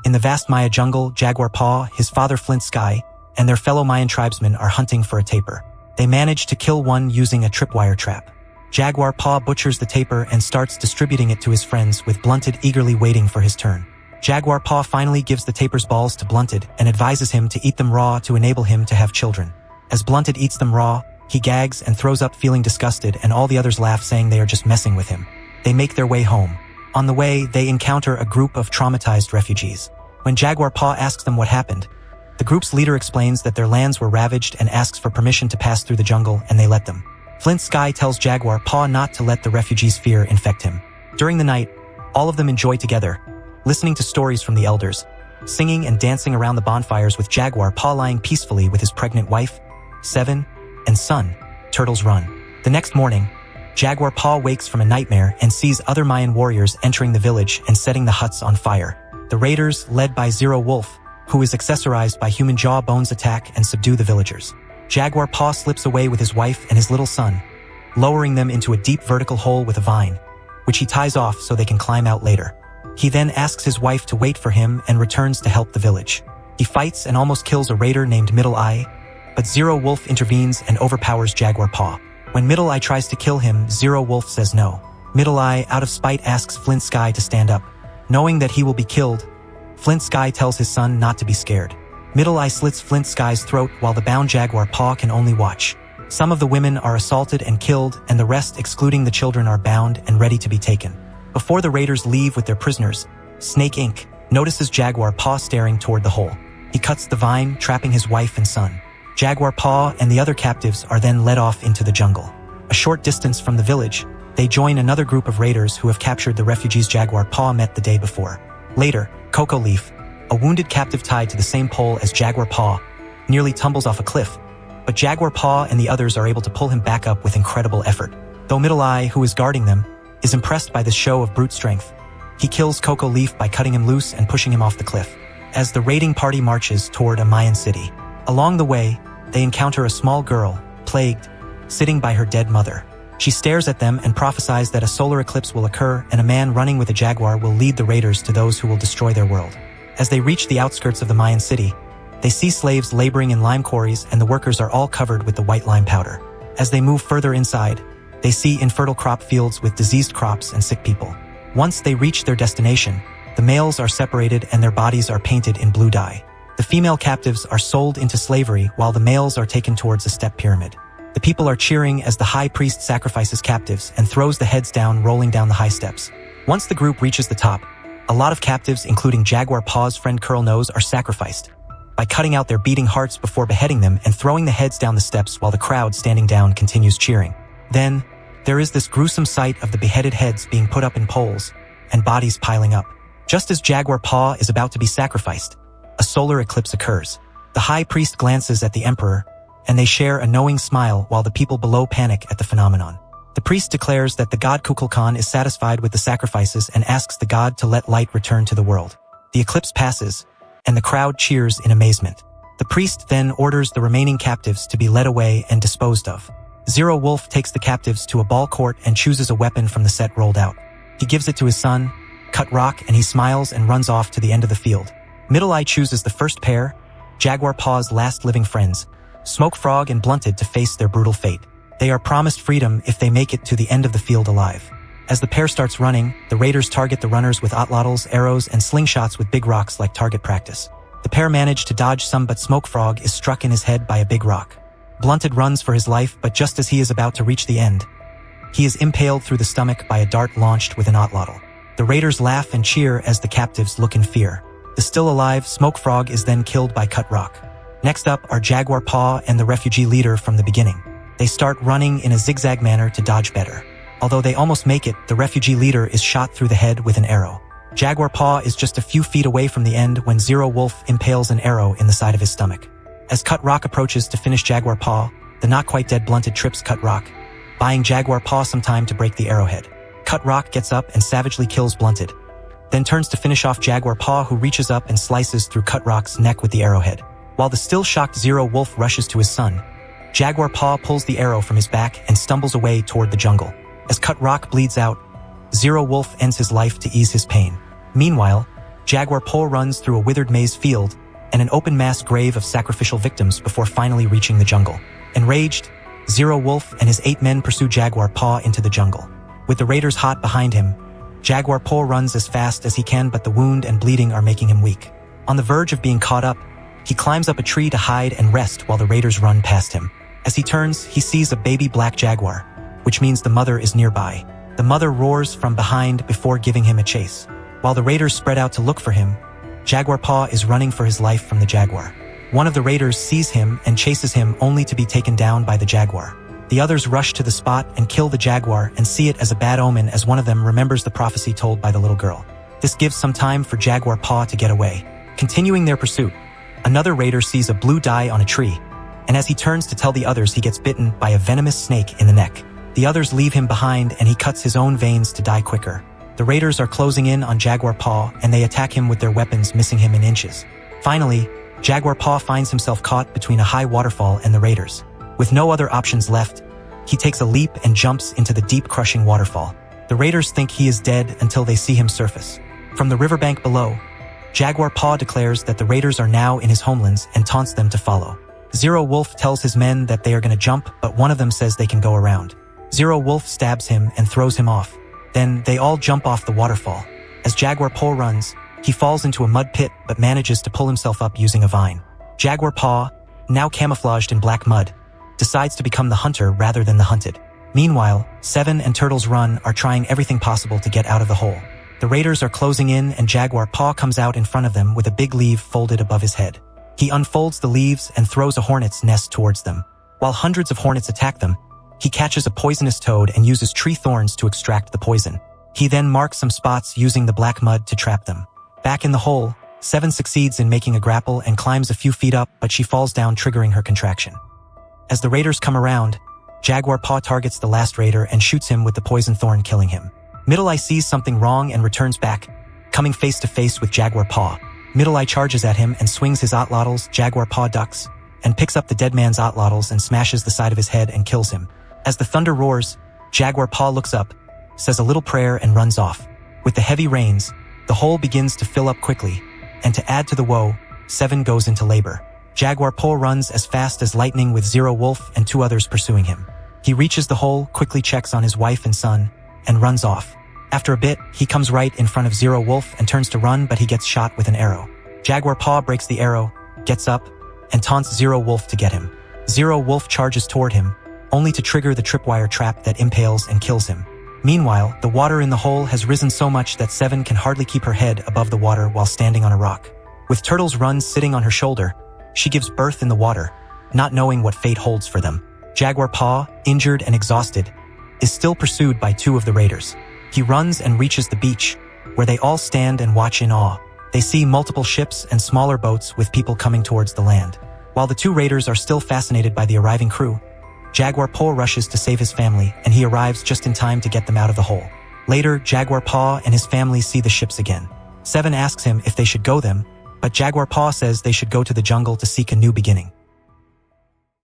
In the vast Maya jungle, Jaguar Paw, his father Flint Sky, and their fellow Mayan tribesmen are hunting for a tapir. They manage to kill one using a tripwire trap. Jaguar Paw butchers the tapir and starts distributing it to his friends, with Blunted eagerly waiting for his turn. Jaguar Paw finally gives the tapir's balls to Blunted and advises him to eat them raw to enable him to have children. As Blunted eats them raw, he gags and throws up feeling disgusted, and all the others laugh, saying they are just messing with him. They make their way home. On the way, they encounter a group of traumatized refugees. When Jaguar Paw asks them what happened, the group's leader explains that their lands were ravaged and asks for permission to pass through the jungle, and they let them. Flint Sky tells Jaguar Paw not to let the refugees' fear infect him. During the night, all of them enjoy together, listening to stories from the elders, singing and dancing around the bonfires, with Jaguar Paw lying peacefully with his pregnant wife, Seven, and son, Turtle's Run. The next morning, Jaguar Paw wakes from a nightmare and sees other Mayan warriors entering the village and setting the huts on fire. The raiders, led by Zero Wolf, who is accessorized by human jaw bones, attack and subdue the villagers. Jaguar Paw slips away with his wife and his little son, lowering them into a deep vertical hole with a vine, which he ties off so they can climb out later. He then asks his wife to wait for him and returns to help the village. He fights and almost kills a raider named Middle Eye, but Zero Wolf intervenes and overpowers Jaguar Paw. When Middle Eye tries to kill him, Zero Wolf says no. Middle Eye, out of spite, asks Flint Sky to stand up. Knowing that he will be killed, Flint Sky tells his son not to be scared. Middle Eye slits Flint Sky's throat while the bound Jaguar Paw can only watch. Some of the women are assaulted and killed, and the rest, excluding the children, are bound and ready to be taken. Before the raiders leave with their prisoners, Snake Inc. notices Jaguar Paw staring toward the hole. He cuts the vine, trapping his wife and son. Jaguar Paw and the other captives are then led off into the jungle. A short distance from the village, they join another group of raiders who have captured the refugees Jaguar Paw met the day before. Later, Cocoa Leaf, a wounded captive tied to the same pole as Jaguar Paw, nearly tumbles off a cliff, but Jaguar Paw and the others are able to pull him back up with incredible effort. Though Middle Eye, who is guarding them, is impressed by this show of brute strength, he kills Cocoa Leaf by cutting him loose and pushing him off the cliff. As the raiding party marches toward a Mayan city, along the way, they encounter a small girl, plagued, sitting by her dead mother. She stares at them and prophesies that a solar eclipse will occur and a man running with a jaguar will lead the raiders to those who will destroy their world. As they reach the outskirts of the Mayan city, they see slaves laboring in lime quarries, and the workers are all covered with the white lime powder. As they move further inside, they see infertile crop fields with diseased crops and sick people. Once they reach their destination, the males are separated and their bodies are painted in blue dye. The female captives are sold into slavery while the males are taken towards a step pyramid. The people are cheering as the high priest sacrifices captives and throws the heads down, rolling down the high steps. Once the group reaches the top, a lot of captives, including Jaguar Paw's friend Curl Nose, are sacrificed by cutting out their beating hearts before beheading them and throwing the heads down the steps while the crowd standing down continues cheering. Then, there is this gruesome sight of the beheaded heads being put up in poles and bodies piling up. Just as Jaguar Paw is about to be sacrificed, a solar eclipse occurs. The high priest glances at the emperor, and they share a knowing smile while the people below panic at the phenomenon. The priest declares that the god Kukulkan is satisfied with the sacrifices and asks the god to let light return to the world. The eclipse passes, and the crowd cheers in amazement. The priest then orders the remaining captives to be led away and disposed of. Zero Wolf takes the captives to a ball court and chooses a weapon from the set rolled out. He gives it to his son, Cut Rock, and he smiles and runs off to the end of the field. Middle Eye chooses the first pair, Jaguar Paw's last living friends, Smoke Frog and Blunted, to face their brutal fate. They are promised freedom if they make it to the end of the field alive. As the pair starts running, the raiders target the runners with atlatls, arrows, and slingshots with big rocks like target practice. The pair manage to dodge some, but Smoke Frog is struck in his head by a big rock. Blunted runs for his life, but just as he is about to reach the end, he is impaled through the stomach by a dart launched with an atlatl. The raiders laugh and cheer as the captives look in fear. The still alive Smoke Frog is then killed by Cut Rock. Next up are Jaguar Paw and the refugee leader from the beginning. They start running in a zigzag manner to dodge better. Although they almost make it, the refugee leader is shot through the head with an arrow. Jaguar Paw is just a few feet away from the end when Zero Wolf impales an arrow in the side of his stomach. As Cut Rock approaches to finish Jaguar Paw, the not quite dead Blunted trips Cut Rock, buying Jaguar Paw some time to break the arrowhead. Cut Rock gets up and savagely kills Blunted, then turns to finish off Jaguar Paw, who reaches up and slices through Cut Rock's neck with the arrowhead. While the still shocked Zero Wolf rushes to his son, Jaguar Paw pulls the arrow from his back and stumbles away toward the jungle. As Cut Rock bleeds out, Zero Wolf ends his life to ease his pain. Meanwhile, Jaguar Paw runs through a withered maize field and an open mass grave of sacrificial victims before finally reaching the jungle. Enraged, Zero Wolf and his 8 men pursue Jaguar Paw into the jungle. With the raiders hot behind him, Jaguar Paw runs as fast as he can, but the wound and bleeding are making him weak. On the verge of being caught up, he climbs up a tree to hide and rest while the raiders run past him. As he turns, he sees a baby black jaguar, which means the mother is nearby. The mother roars from behind before giving him a chase. While the raiders spread out to look for him, Jaguar Paw is running for his life from the jaguar. One of the raiders sees him and chases him, only to be taken down by the jaguar. The others rush to the spot and kill the jaguar and see it as a bad omen, as one of them remembers the prophecy told by the little girl. This gives some time for Jaguar Paw to get away. Continuing their pursuit, another raider sees a blue dye on a tree, and as he turns to tell the others, he gets bitten by a venomous snake in the neck. The others leave him behind and he cuts his own veins to die quicker. The raiders are closing in on Jaguar Paw and they attack him with their weapons, missing him in inches. Finally, Jaguar Paw finds himself caught between a high waterfall and the raiders. With no other options left, he takes a leap and jumps into the deep, crushing waterfall. The raiders think he is dead until they see him surface. From the riverbank below, Jaguar Paw declares that the raiders are now in his homelands and taunts them to follow. Zero Wolf tells his men that they are going to jump, but one of them says they can go around. Zero Wolf stabs him and throws him off. Then they all jump off the waterfall. As Jaguar Paw runs, he falls into a mud pit but manages to pull himself up using a vine. Jaguar Paw, now camouflaged in black mud, decides to become the hunter rather than the hunted. Meanwhile, Seven and Turtles Run are trying everything possible to get out of the hole. The raiders are closing in and Jaguar Paw comes out in front of them with a big leaf folded above his head. He unfolds the leaves and throws a hornet's nest towards them. While hundreds of hornets attack them, he catches a poisonous toad and uses tree thorns to extract the poison. He then marks some spots using the black mud to trap them. Back in the hole, Seven succeeds in making a grapple and climbs a few feet up, but she falls down, triggering her contraction. As the raiders come around, Jaguar Paw targets the last raider and shoots him with the poison thorn, killing him. Middle Eye sees something wrong and returns back, coming face to face with Jaguar Paw. Middle Eye charges at him and swings his otlotls. Jaguar Paw ducks and picks up the dead man's otlotls and smashes the side of his head and kills him. As the thunder roars, Jaguar Paw looks up, says a little prayer and runs off. With the heavy rains, the hole begins to fill up quickly, and to add to the woe, Seven goes into labor. Jaguar Paw runs as fast as lightning with Zero Wolf and 2 others pursuing him. He reaches the hole, quickly checks on his wife and son, and runs off. After a bit, he comes right in front of Zero Wolf and turns to run, but he gets shot with an arrow. Jaguar Paw breaks the arrow, gets up, and taunts Zero Wolf to get him. Zero Wolf charges toward him, only to trigger the tripwire trap that impales and kills him. Meanwhile, the water in the hole has risen so much that Seven can hardly keep her head above the water while standing on a rock. With Turtles Run sitting on her shoulder, she gives birth in the water, not knowing what fate holds for them. Jaguar Paw, injured and exhausted, is still pursued by 2 of the raiders. He runs and reaches the beach, where they all stand and watch in awe. They see multiple ships and smaller boats with people coming towards the land. While the 2 raiders are still fascinated by the arriving crew, Jaguar Paw rushes to save his family, and he arrives just in time to get them out of the hole. Later, Jaguar Paw and his family see the ships again. Seven asks him if they should go them, but Jaguar Paw says they should go to the jungle to seek a new beginning.